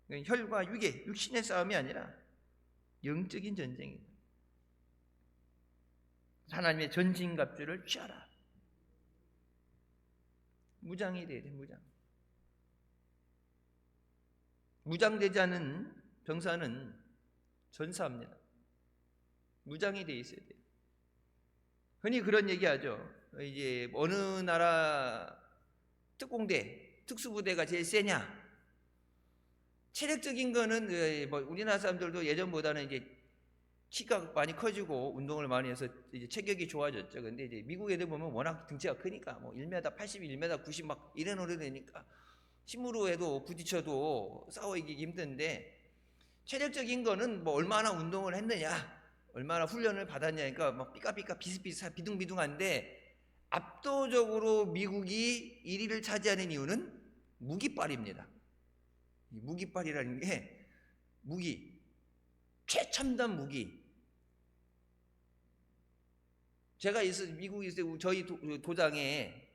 혈과 육의 육신의 싸움이 아니라 영적인 전쟁이다. 하나님의 전신갑주를 취하라. 무장이 돼야 돼. 무장되지 않은 병사는 전사합니다. 무장이 돼 있어야 돼요. 흔히 그런 얘기하죠. 이제 어느 나라 특공대, 특수부대가 제일 세냐? 체력적인 거는 뭐 우리나라 사람들도 예전보다는 이제 키가 많이 커지고 운동을 많이 해서 이제 체격이 좋아졌죠. 근데 이제 미국 애들 보면 워낙 등치가 크니까 뭐 1m 80, 1m 90 막 이런 어른 되니까 힘으로 해도 부딪혀도 싸워 이기기 힘든데, 체력적인 거는 뭐 얼마나 운동을 했느냐, 얼마나 훈련을 받았냐니까 막 삐까삐까 비슷비슷 비둥비둥한데, 압도적으로 미국이 1위를 차지하는 이유는 무기빨입니다. 이 무기빨이라는 게 무기, 최첨단 무기. 제가 미국에 있을 때 저희 도장에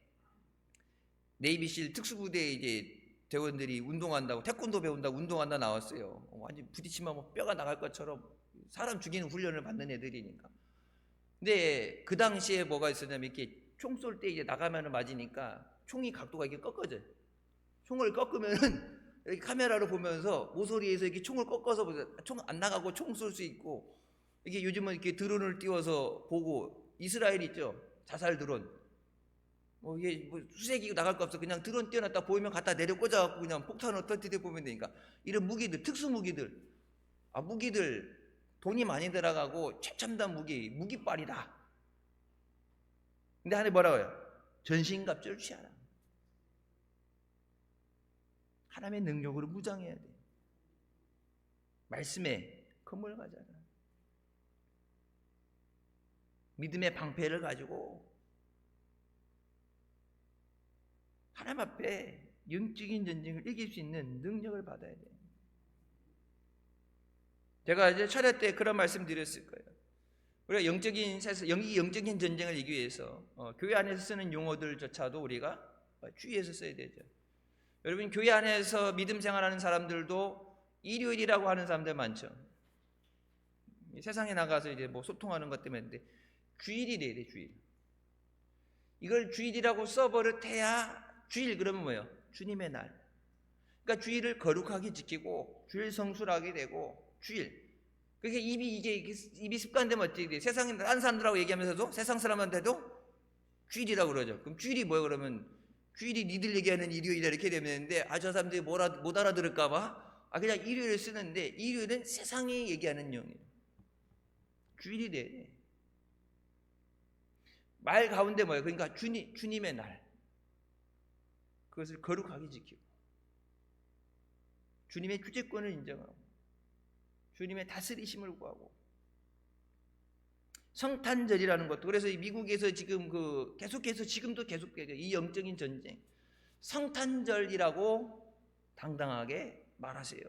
네이비실 특수부대 이제 대원들이 운동한다고, 태권도 배운다고 운동한다 나왔어요. 완전 부딪히면 뭐 뼈가 나갈 것처럼 사람 죽이는 훈련을 받는 애들이니까. 근데 그 당시에 뭐가 있었냐면, 이렇게 총 쏠 때 이제 나가면은 맞으니까 총이 각도가 이렇게 꺾어져요. 총을 꺾으면은 이렇게 카메라로 보면서 모서리에서 이렇게 총을 꺾어서 총 안 나가고 총 쏠 수 있고, 이게 요즘은 이렇게 드론을 띄워서 보고, 이스라엘 있죠, 자살 드론. 뭐 이게 뭐 수색이고 나갈 거 없어. 그냥 드론 띄워놨다 보이면 갖다 내려 꽂아갖고 그냥 폭탄을 터뜨려 보면 되니까. 이런 무기들, 특수 무기들, 무기들 돈이 많이 들어가고 최첨단 무기빨이다. 근데 하나님 뭐라고 해요? 전신갑주를 취하라. 하나님의 능력으로 무장해야 돼. 말씀에 검을 가져라. 믿음의 방패를 가지고 하나님 앞에 영적인 전쟁을 이길 수 있는 능력을 받아야 돼. 제가 이제 차례 때 그런 말씀 드렸을 거예요. 우리가 영적인 전쟁을 이기기 위해서 교회 안에서 쓰는 용어들조차도 우리가 주의해서 써야 되죠. 여러분, 교회 안에서 믿음 생활하는 사람들도 일요일이라고 하는 사람들 많죠. 세상에 나가서 이제 뭐 소통하는 것 때문에. 근데 주일이 돼야 돼, 주일. 이걸 주일이라고 써버릇해야, 주일 그러면 뭐예요? 주님의 날. 그러니까 주일을 거룩하게 지키고 주일 성수하게 되고, 주일. 그게 입이 습관되면 어떻게 돼? 세상에 다른 사람들하고 얘기하면서도, 세상 사람한테도 주일이라고 그러죠. 그럼 주일이 뭐예요? 그러면 주일이 니들 얘기하는 일요일이다 이렇게 되는데, 저 사람들이 못 알아들을까봐 그냥 일요일을 쓰는데, 일요일은 세상이 얘기하는 용이에요. 주일이 돼. 말 가운데 뭐예요? 그러니까 주님의 날. 그것을 거룩하게 지키고, 주님의 주재권을 인정하고, 주님의 다스리심을 구하고, 성탄절이라는 것도, 그래서 미국에서 지금 계속해서 지금도 계속되죠. 이 영적인 전쟁. 성탄절이라고 당당하게 말하세요.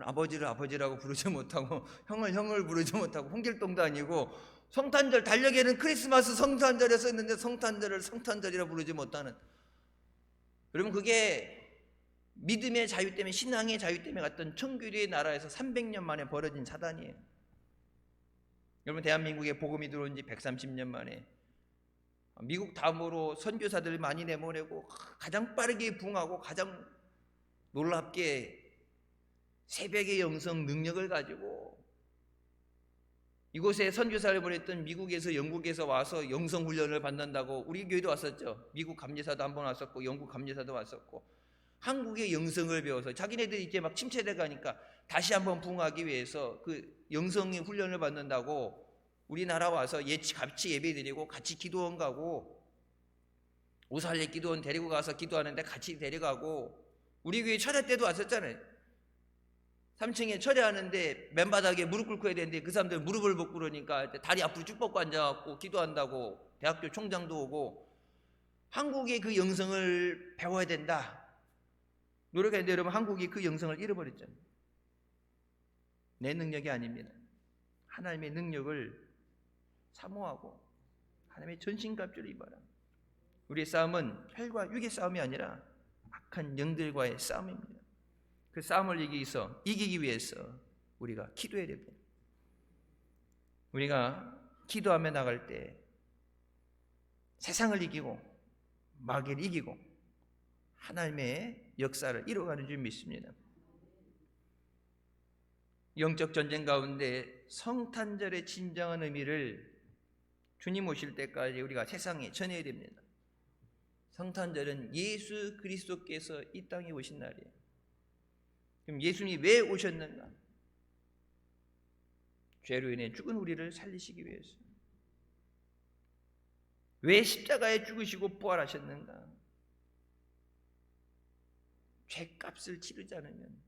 아버지를 아버지라고 부르지 못하고, 형을 형을 부르지 못하고, 홍길동도 아니고, 성탄절 달력에는 크리스마스 성탄절에 썼는데 성탄절을 성탄절이라 부르지 못하는. 여러분, 그게 믿음의 자유 때문에, 신앙의 자유 때문에 갔던 청교도의 나라에서 300년 만에 벌어진 사단이에요. 여러분, 대한민국에 복음이 들어온 지 130년 만에 미국 다음으로 선교사들 많이 내보내고, 가장 빠르게 부흥하고 가장 놀랍게 새벽의 영성 능력을 가지고 이곳에 선교사를 보냈던 미국에서, 영국에서 와서 영성 훈련을 받는다고 우리 교회도 왔었죠. 미국 감리사도 한번 왔었고, 영국 감리사도 왔었고, 한국의 영성을 배워서 자기네들이 이제 막 침체돼 가니까 다시 한번 부흥하기 위해서 그 영성의 훈련을 받는다고 우리나라 와서 같이 예배드리고, 같이 기도원 가고, 오살레 기도원 데리고 가서 기도하는데 같이 데려가고, 우리 교회 철회 때도 왔었잖아요. 3층에 철회하는데 맨바닥에 무릎 꿇고 해야 되는데 그 사람들 무릎을 못 꿇으니까 다리 앞으로 쭉 뻗고 앉아갖고 기도한다고 대학교 총장도 오고, 한국의 그 영성을 배워야 된다 노력했는데 여러분, 한국이 그 영성을 잃어버렸잖아요. 내 능력이 아닙니다. 하나님의 능력을 사모하고 하나님의 전신갑주를 입어라. 우리의 싸움은 혈과 육의 싸움이 아니라 악한 영들과의 싸움입니다. 그 싸움을 이기기 위해서 우리가 기도해야 됩니다. 우리가 기도하며 나갈 때 세상을 이기고 마귀를 이기고 하나님의 역사를 이뤄가는 줄 믿습니다. 영적 전쟁 가운데 성탄절의 진정한 의미를 주님 오실 때까지 우리가 세상에 전해야 됩니다. 성탄절은 예수 그리스도께서 이 땅에 오신 날이에요. 그럼 예수님이 왜 오셨는가? 죄로 인해 죽은 우리를 살리시기 위해서. 왜 십자가에 죽으시고 부활하셨는가? 죄값을 치르지 않으면,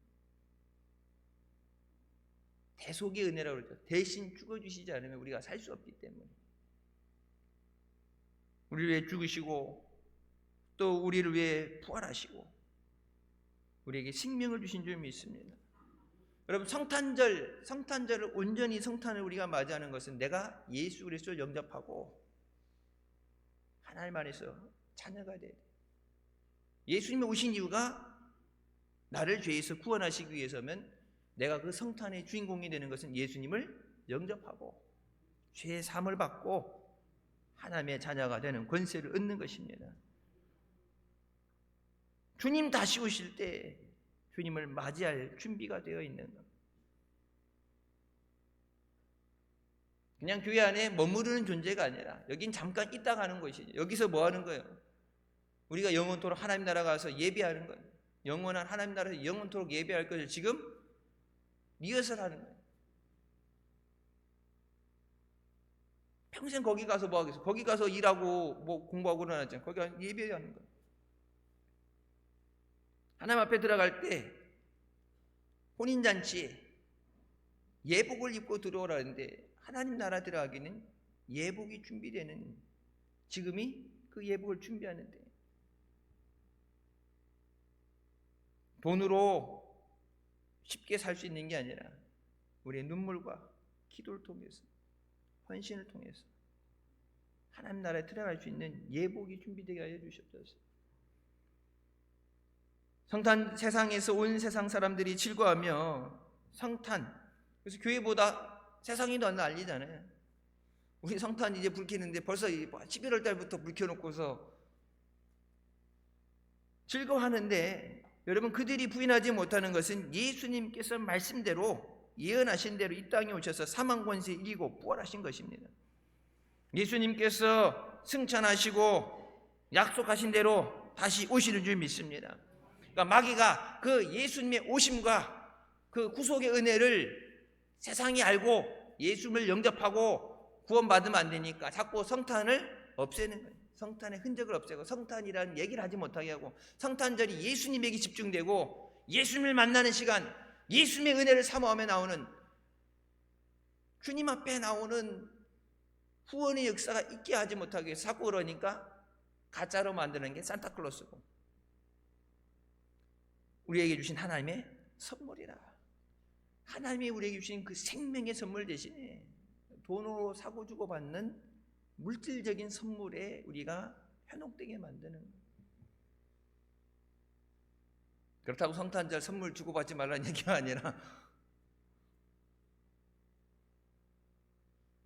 대속의 은혜라고 그러죠. 대신 죽어주시지 않으면 우리가 살 수 없기 때문에. 우리를 위해 죽으시고 또 우리를 위해 부활하시고 우리에게 생명을 주신 줄 믿습니다. 여러분, 성탄절을 온전히 성탄을 우리가 맞이하는 것은 내가 예수 그리스도를 영접하고 하나님 안에서 자녀가 돼야 돼. 예수님이 오신 이유가 나를 죄에서 구원하시기 위해서면, 내가 그 성탄의 주인공이 되는 것은 예수님을 영접하고 죄의 사함을 받고 하나님의 자녀가 되는 권세를 얻는 것입니다. 주님 다시 오실 때 주님을 맞이할 준비가 되어 있는 것. 그냥 교회 안에 머무르는 존재가 아니라 여긴 잠깐 있다 가는 것이죠. 여기서 뭐 하는 거예요? 우리가 영원토록 하나님 나라 가서 예배하는 거예요. 영원한 하나님 나라에서 영원토록 예배할 것을 지금 리허설 하는 거예요. 평생 거기 가서 뭐 하겠어요? 거기 가서 일하고 뭐 공부하고 그러잖아요. 거기 가서 예배하는 거예요. 하나님 앞에 들어갈 때 혼인잔치에 예복을 입고 들어오라 했는데, 하나님 나라 들어가기는 예복이 준비되는, 지금이 그 예복을 준비하는데, 돈으로 쉽게 살 수 있는 게 아니라 우리의 눈물과 기도를 통해서, 헌신을 통해서 하나님 나라에 들어갈 수 있는 예복이 준비되게 하여 주시옵소서. 성탄, 세상에서 온 세상 사람들이 즐거워하며 성탄, 그래서 교회보다 세상이 더 난리잖아요. 우리 성탄 이제 불 켜는데 벌써 11월 달부터 불 켜놓고서 즐거워하는데, 여러분, 그들이 부인하지 못하는 것은 예수님께서 말씀대로 예언하신 대로 이 땅에 오셔서 사망 권세 이기고 부활하신 것입니다. 예수님께서 승천하시고 약속하신 대로 다시 오시는 줄 믿습니다. 그러니까 마귀가 그 예수님의 오심과 그 구속의 은혜를 세상이 알고 예수님을 영접하고 구원받으면 안 되니까 자꾸 성탄을 없애는 거예요. 성탄의 흔적을 없애고 성탄이라는 얘기를 하지 못하게 하고, 성탄절이 예수님에게 집중되고 예수님을 만나는 시간, 예수님의 은혜를 사모하며 나오는, 주님 앞에 나오는 후원의 역사가 있게 하지 못하게 해서 자꾸 그러니까 가짜로 만드는 게 산타클로스고, 우리에게 주신 하나님의 선물이라. 하나님이 우리에게 주신 그 생명의 선물 대신에 돈으로 사고 주고 받는 물질적인 선물에 우리가 현혹되게 만드는 거예요. 그렇다고 성탄절 선물 주고받지 말라는 얘기가 아니라,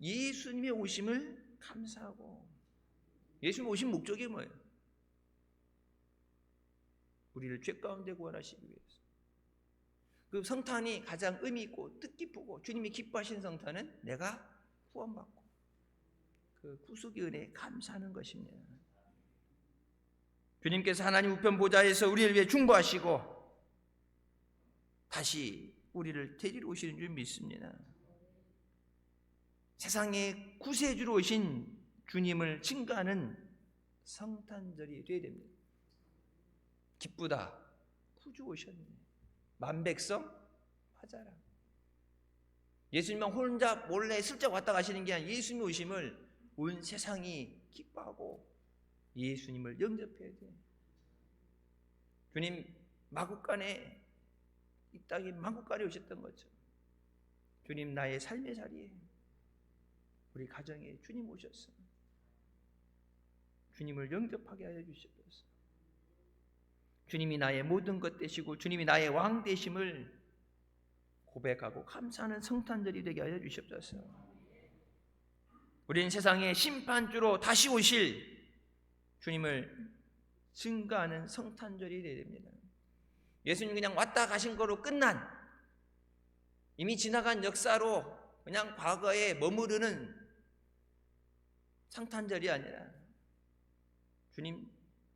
예수님의 오심을 감사하고, 예수님 오신 목적이 뭐예요? 우리를 죄 가운데 구원하시기 위해서. 그 성탄이 가장 의미 있고 뜻깊고 주님이 기뻐하신 성탄은 내가 구원받고 그 구속의 은혜에 감사하는 것입니다. 주님께서 하나님 우편 보좌에서 우리를 위해 중보하시고 다시 우리를 데리러 오시는 줄 믿습니다. 세상의 구세주로 오신 주님을 증거하는 성탄절이 되어야 됩니다. 기쁘다, 구주 오셨네. 만백성 하자라. 예수님만 혼자 몰래 슬쩍 왔다 가시는 게 아니라 예수님 오심을 온 세상이 기뻐하고 예수님을 영접해야 돼. 주님 마구간에 이 땅에 마구간에 오셨던 것처럼 주님 나의 삶의 자리에 우리 가정에 주님 오셨어. 주님을 영접하게 하여 주시옵소서. 주님이 나의 모든 것 되시고 주님이 나의 왕 되심을 고백하고 감사하는 성탄절이 되게 하여 주시옵소서. 우리는 세상의 심판주로 다시 오실 주님을 증거하는 성탄절이 되어야 됩니다. 예수님 그냥 왔다 가신 거로 끝난 이미 지나간 역사로 그냥 과거에 머무르는 성탄절이 아니라 주님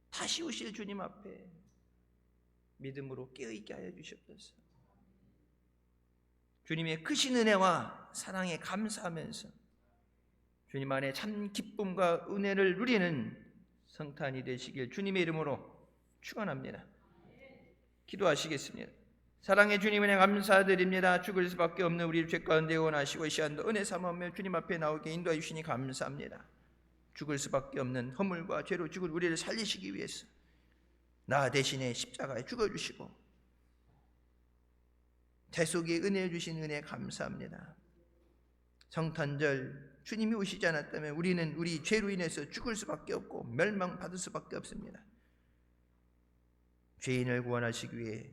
다시 오실 주님 앞에 믿음으로 깨어있게 하여 주시옵소서. 주님의 크신 은혜와 사랑에 감사하면서 주님 안에 참 기쁨과 은혜를 누리는 성탄이 되시길 주님의 이름으로 축원합니다. 기도하시겠습니다. 사랑의 주님 은혜 감사드립니다. 죽을 수밖에 없는 우리 죄 가운데 원하시고 이 시간도 은혜 삼으며 주님 앞에 나오게 인도해 주시니 감사합니다. 죽을 수밖에 없는 허물과 죄로 죽을 우리를 살리시기 위해서 나 대신에 십자가에 죽어주시고 대속의 은혜 주신 은혜 감사합니다. 성탄절 주님이 오시지 않았다면 우리는 우리 죄로 인해서 죽을 수밖에 없고 멸망받을 수밖에 없습니다. 죄인을 구원하시기 위해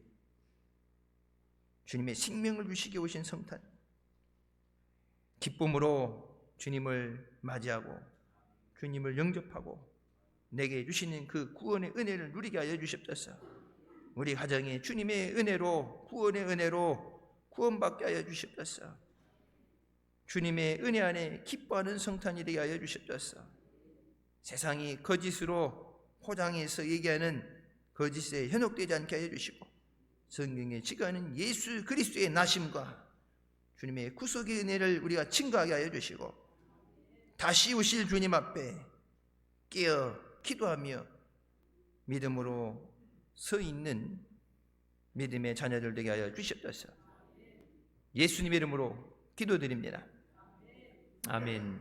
주님의 생명을 주시기 오신 성탄, 기쁨으로 주님을 맞이하고 주님을 영접하고 내게 주시는 그 구원의 은혜를 누리게 하여 주시옵소서. 우리 가정에 주님의 은혜로 구원의 은혜로 구원받게 하여 주시옵소서. 주님의 은혜 안에 기뻐하는 성탄이 되게 하여 주시옵소서. 세상이 거짓으로 포장해서 얘기하는 거짓에 현혹되지 않게 하여 주시고 성경에 증거하는 예수 그리스도의 나심과 주님의 구속의 은혜를 우리가 증거하게 하여 주시고 다시 오실 주님 앞에 깨어 기도하며 믿음으로 서 있는 믿음의 자녀들 되게 하여 주시옵소서. 예수님의 이름으로 기도드립니다. 아멘.